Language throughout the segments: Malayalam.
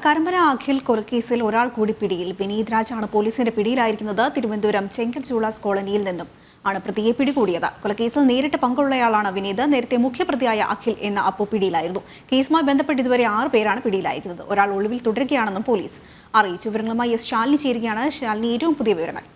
കരമന അഖിൽ കൊലക്കേസിൽ ഒരാൾ കൂടി പിടിയിൽ. വിനീത് രാജാണ് പോലീസിന്റെ പിടിയിലായിരിക്കുന്നത്. തിരുവനന്തപുരം ചെങ്കൽചൂളാസ് കോളനിയിൽ നിന്നും ആണ് പ്രതിയെ പിടികൂടിയത്. കൊലക്കേസിൽ നേരിട്ട് പങ്കുള്ളയാളാണ് വിനീത്. നേരത്തെ മുഖ്യപ്രതിയായ അഖിൽ എന്ന അപ്പു പിടിയിലായിരുന്നു. കേസുമായി ബന്ധപ്പെട്ട് ഇതുവരെ 6 പേരാണ് പിടിയിലായിരിക്കുന്നത്. ഒരാൾ ഒളിവിൽ തുടരുകയാണെന്നും പോലീസ് അറിയിച്ചു. വിവരങ്ങളുമായി എസ് ശാലിനി ചേരുകയാണ്. ശാലിനി, ഏറ്റവും പുതിയ വിവരങ്ങൾ.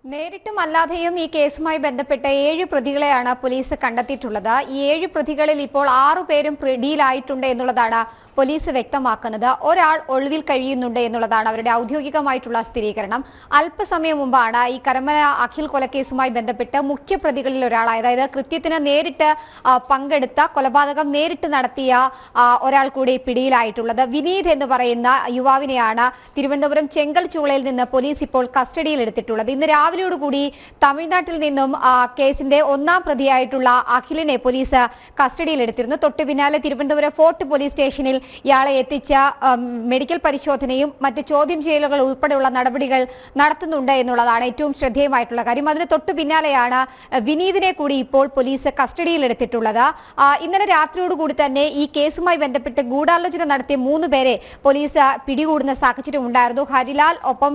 നേരിട്ടും അല്ലാതെയും ഈ കേസുമായി ബന്ധപ്പെട്ട 7 പ്രതികളെയാണ് പോലീസ് കണ്ടെത്തിയിട്ടുള്ളത്. ഈ 7 പ്രതികളിൽ ഇപ്പോൾ 6 പേരും പിടിയിലായിട്ടുണ്ട് എന്നുള്ളതാണ് പോലീസ് വ്യക്തമാക്കുന്നത്. ഒരാൾ ഒളിവിൽ കഴിയുന്നുണ്ട് എന്നുള്ളതാണ് അവരുടെ ഔദ്യോഗികമായിട്ടുള്ള സ്ഥിരീകരണം. അല്പസമയം മുമ്പാണ് ഈ കരമന അഖിൽ കൊലക്കേസുമായി ബന്ധപ്പെട്ട് മുഖ്യപ്രതികളിൽ ഒരാളായ, അതായത് കൃത്യത്തിന് നേരിട്ട് പങ്കെടുത്ത, കൊലപാതകം നേരിട്ട് നടത്തിയ ഒരാൾ കൂടി പിടിയിലായിട്ടുള്ളത്. വിനീത് എന്ന് പറയുന്ന യുവാവിനെയാണ് തിരുവനന്തപുരം ചെങ്കൽചൂളയിൽ നിന്ന് പോലീസ് ഇപ്പോൾ കസ്റ്റഡിയിൽ എടുത്തിട്ടുള്ളത്. ഇന്ന് രാവിലെയോടുകൂടി തമിഴ്നാട്ടിൽ നിന്നും കേസിന്റെ 1ാം പ്രതിയായിട്ടുള്ള അഖിലിനെ പോലീസ് കസ്റ്റഡിയിൽ എടുത്തിരുന്നു. തൊട്ടു പിന്നാലെ തിരുവനന്തപുരം ഫോർട്ട് പോലീസ് സ്റ്റേഷനിൽ ഇയാളെ എത്തിച്ച മെഡിക്കൽ പരിശോധനയും മറ്റ് ചോദ്യം ചെയ്യലുകൾ ഉൾപ്പെടെയുള്ള നടപടികൾ നടത്തുന്നുണ്ട് എന്നുള്ളതാണ് ഏറ്റവും ശ്രദ്ധേയമായിട്ടുള്ള കാര്യം. അതിന് തൊട്ടു പിന്നാലെയാണ് വിനീതിനെ കൂടി ഇപ്പോൾ പോലീസ് കസ്റ്റഡിയിൽ എടുത്തിട്ടുള്ളത്. ഇന്നലെ രാത്രിയോടുകൂടി തന്നെ ഈ കേസുമായി ബന്ധപ്പെട്ട് ഗൂഢാലോചന നടത്തിയ 3 പേരെ പോലീസ് പിടികൂടുന്ന സാഹചര്യം ഉണ്ടായിരുന്നു. ഹരിലാൽ, ഒപ്പം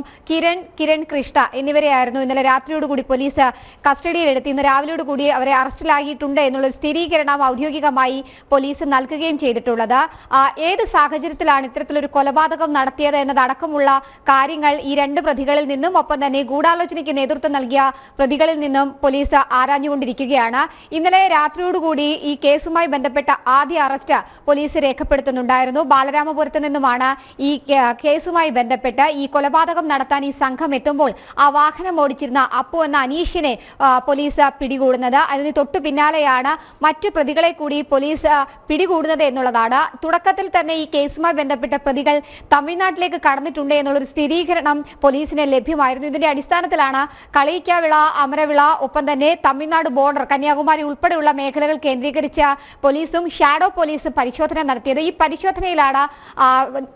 കിരൺ കൃഷ്ണ എന്നിവരെയായിരുന്നു ഇന്നലെ രാത്രിയോടുകൂടി പോലീസ് കസ്റ്റഡിയിലെടുത്ത് ഇന്ന് രാവിലെയോടുകൂടി അവരെ അറസ്റ്റിലാക്കിയിട്ടുണ്ട് എന്നുള്ള സ്ഥിരീകരണം ഔദ്യോഗികമായി പോലീസ് നൽകുകയും ചെയ്തിട്ടുള്ളത്. ഏത് സാഹചര്യത്തിലാണ് ഇത്തരത്തിലൊരു കൊലപാതകം നടത്തിയത് എന്നതടക്കമുള്ള കാര്യങ്ങൾ ഈ 2 പ്രതികളിൽ നിന്നും, ഒപ്പം തന്നെ ഗൂഢാലോചനയ്ക്ക് നേതൃത്വം നൽകിയ പ്രതികളിൽ നിന്നും പോലീസ് ആരാഞ്ഞുകൊണ്ടിരിക്കുകയാണ്. ഇന്നലെ രാത്രിയോടുകൂടി ഈ കേസുമായി ബന്ധപ്പെട്ട ആദ്യ അറസ്റ്റ് പോലീസ് രേഖപ്പെടുത്തുന്നുണ്ടായിരുന്നു. ബാലരാമപുരത്ത് നിന്നുമാണ് ഈ കേസുമായി ബന്ധപ്പെട്ട് ഈ കൊലപാതകം നടത്താൻ ഈ സംഘം എത്തുമ്പോൾ ആ വാഹനം ഓടിച്ചിരുന്ന അപ്പു എന്ന അനീഷിനെ പോലീസ് പിടികൂടുന്നത്. അതിന് തൊട്ടു പിന്നാലെയാണ് മറ്റു പ്രതികളെ കൂടി പോലീസ് പിടികൂടുന്നത് എന്നുള്ളതാണ്. തുടക്കത്തിൽ തന്നെ ഈ കേസുമായി ബന്ധപ്പെട്ട പ്രതികൾ തമിഴ്നാട്ടിലേക്ക് കടന്നിട്ടുണ്ട് എന്നുള്ളൊരു സ്ഥിരീകരണം പോലീസിന് ലഭ്യമായിരുന്നു. ഇതിന്റെ അടിസ്ഥാനത്തിലാണ് കളിയിക്കാവിള, അമരവിള, ഒപ്പം തന്നെ തമിഴ്നാട് ബോർഡർ, കന്യാകുമാരി ഉൾപ്പെടെയുള്ള മേഖലകൾ കേന്ദ്രീകരിച്ച പോലീസും ഷാഡോ പോലീസും പരിശോധന നടത്തിയത്. ഈ പരിശോധനയിലാണ്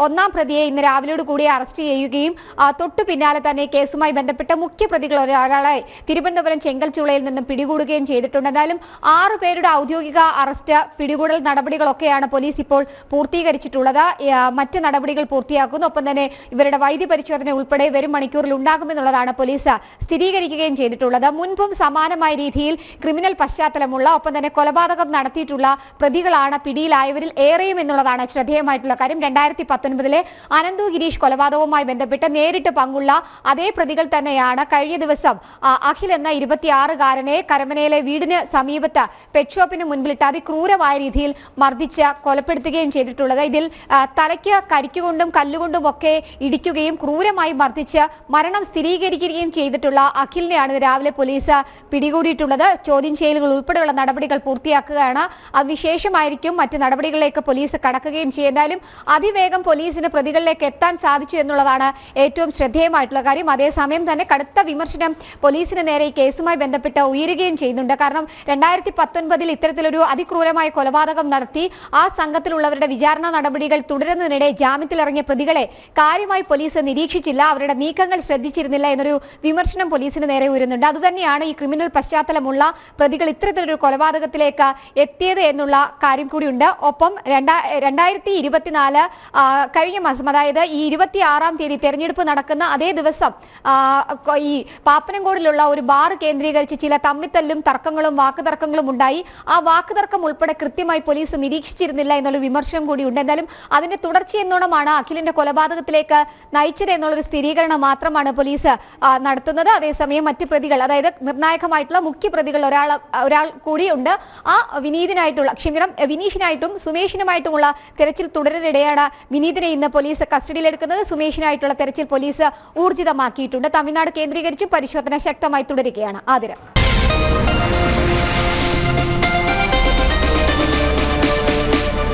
1ാം പ്രതിയെ ഇന്ന് രാവിലെയോട് കൂടി അറസ്റ്റ് ചെയ്യുകയും തൊട്ടു പിന്നാലെ തന്നെ കേസുമായി ബന്ധപ്പെട്ട മുഖ്യപ്രതികൾ ഒരാളെ തിരുവനന്തപുരം ചെങ്കൽചൂളയിൽ നിന്നും പിടികൂടുകയും ചെയ്തിട്ടുണ്ട്. എന്തായാലും 6 പേരുടെ ഔദ്യോഗിക അറസ്റ്റ്, പിടികൂടൽ നടപടികളൊക്കെയാണ് പോലീസ് ഇപ്പോൾ പൂർത്തീകരിച്ചിട്ടുള്ളത്. മറ്റ് നടപടികൾ പൂർത്തിയാക്കുന്നു. ഒപ്പം തന്നെ ഇവരുടെ വൈദ്യ പരിശോധന ഉൾപ്പെടെ വരും മണിക്കൂറിൽ ഉണ്ടാകുമെന്നുള്ളതാണ് പോലീസ് സ്ഥിരീകരിക്കുകയും ചെയ്തിട്ടുള്ളത്. മുൻപും സമാനമായ രീതിയിൽ ക്രിമിനൽ പശ്ചാത്തലമുള്ള, ഒപ്പം തന്നെ കൊലപാതകം നടത്തിയിട്ടുള്ള പ്രതികളാണ് പിടിയിലായവരിൽ ഏറെയും എന്നുള്ളതാണ് ശ്രദ്ധേയമായിട്ടുള്ള കാര്യം. 2019 അനന്തു ഗിരീഷ് കൊലപാതകവുമായി ബന്ധപ്പെട്ട് നേരിട്ട് പങ്കുള്ള അതേ പ്രതികൾ തന്നെയാണ് കഴിഞ്ഞ ദിവസം അഖിൽ എന്ന 26-കാരനെ കരമനയിലെ വീടിന് സമീപത്ത് പെറ്റ് ഷോപ്പിന് മുൻപിലിട്ട് അതിക്രൂരമായ രീതിയിൽ മർദ്ദിച്ച് കൊലപ്പെടുത്തുകയും ചെയ്തിട്ടുള്ളത്. ഇതിൽ തലയ്ക്ക് കരിക്കുകൊണ്ടും കല്ലുകൊണ്ടും ഒക്കെ ഇടിക്കുകയും ക്രൂരമായി മർദ്ദിച്ച് മരണം സ്ഥിരീകരിക്കുകയും ചെയ്തിട്ടുള്ള അഖിലിനെയാണ് രാവിലെ പോലീസ് പിടികൂടിയിട്ടുള്ളത്. ചോദ്യം ചെയ്യലുകൾ ഉൾപ്പെടെയുള്ള നടപടികൾ പൂർത്തിയാക്കുകയാണ്. അതിനുശേഷമായിരിക്കും മറ്റ് നടപടികളിലേക്ക് പോലീസ് കടക്കുകയും ചെയ്യും. എന്തായാലും അതിവേഗം പോലീസിന് പ്രതികളിലേക്ക് എത്താൻ സാധിച്ചു എന്നുള്ളതാണ് ഏറ്റവും ശ്രദ്ധേയമായിട്ടുള്ള കാര്യം. അതേസമയം തന്നെ കടുത്ത വിമർശനം പോലീസിന് നേരെ ഈ കേസുമായി ബന്ധപ്പെട്ട് ഉയരുകയും ചെയ്യുന്നുണ്ട്. കാരണം 2019 ഇത്തരത്തിലൊരു അതിക്രൂരമായ കൊലപാതകം നടത്തി ആ സംഘത്തിലുള്ളവരുടെ വിചാരണ നടപടികൾ തുടരുന്നതിനിടെ ജാമ്യത്തിലിറങ്ങിയ പ്രതികളെ കാര്യമായി പോലീസ് നിരീക്ഷിച്ചില്ല, അവരുടെ നീക്കങ്ങൾ ശ്രദ്ധിച്ചിരുന്നില്ല എന്നൊരു വിമർശനം പോലീസിന് നേരെ ഉയരുന്നുണ്ട്. അതുതന്നെയാണ് ഈ ക്രിമിനൽ പശ്ചാത്തലമുള്ള പ്രതികൾ ഇത്തരത്തിലൊരു കൊലപാതകത്തിലേക്ക് എത്തിയത് എന്നുള്ള കാര്യം കൂടിയുണ്ട്. ഒപ്പം 2024 കഴിഞ്ഞ മാസം, അതായത് ഈ 26-ാം തീയതി തെരഞ്ഞെടുപ്പ് നടക്കുന്ന അതേ ദിവസം ഈ പാപ്പനംകോടിലുള്ള ഒരു ബാർ കേന്ദ്രീകരിച്ച് ചില തമ്മിത്തല്ലും തർക്കങ്ങളും വാക്കുതർക്കങ്ങളും ഉണ്ടായി. ആ വാക്കുതർക്കം ഉൾപ്പെടെ കൃത്യമായി പോലീസ് നിരീക്ഷിച്ചിരുന്നില്ല എന്നുള്ള വിമർശനം കൂടിയുണ്ട്. എന്തായാലും അതിന്റെ തുടർച്ചയെന്നോണമാണ് അഖിലിന്റെ കൊലപാതകത്തിലേക്ക് നയിച്ചത് എന്നുള്ളൊരു സ്ഥിരീകരണം മാത്രമാണ് പോലീസ് നടത്തുന്നത്. അതേസമയം മറ്റ് പ്രതികൾ, അതായത് നിർണായകമായിട്ടുള്ള മുഖ്യപ്രതികൾ ഒരാൾ കൂടിയുണ്ട്. ആ വിനീഷിനായിട്ടും സുമേഷിനുമായിട്ടുമുള്ള തെരച്ചിൽ തുടരുന്നിടെയാണ് വിനീതിനെ ഇന്ന് പോലീസ് കസ്റ്റഡിയിലെടുക്കുന്നത്. സുമേഷിനായിട്ടുള്ള തെരച്ചിൽ പോലീസ് ഊർജിതമാക്കിയിട്ടുണ്ട്. തമിഴ്നാട് കേന്ദ്രീകരിച്ചും പരിശോധന ശക്തമായി തുടരുകയാണ്. ആതിര.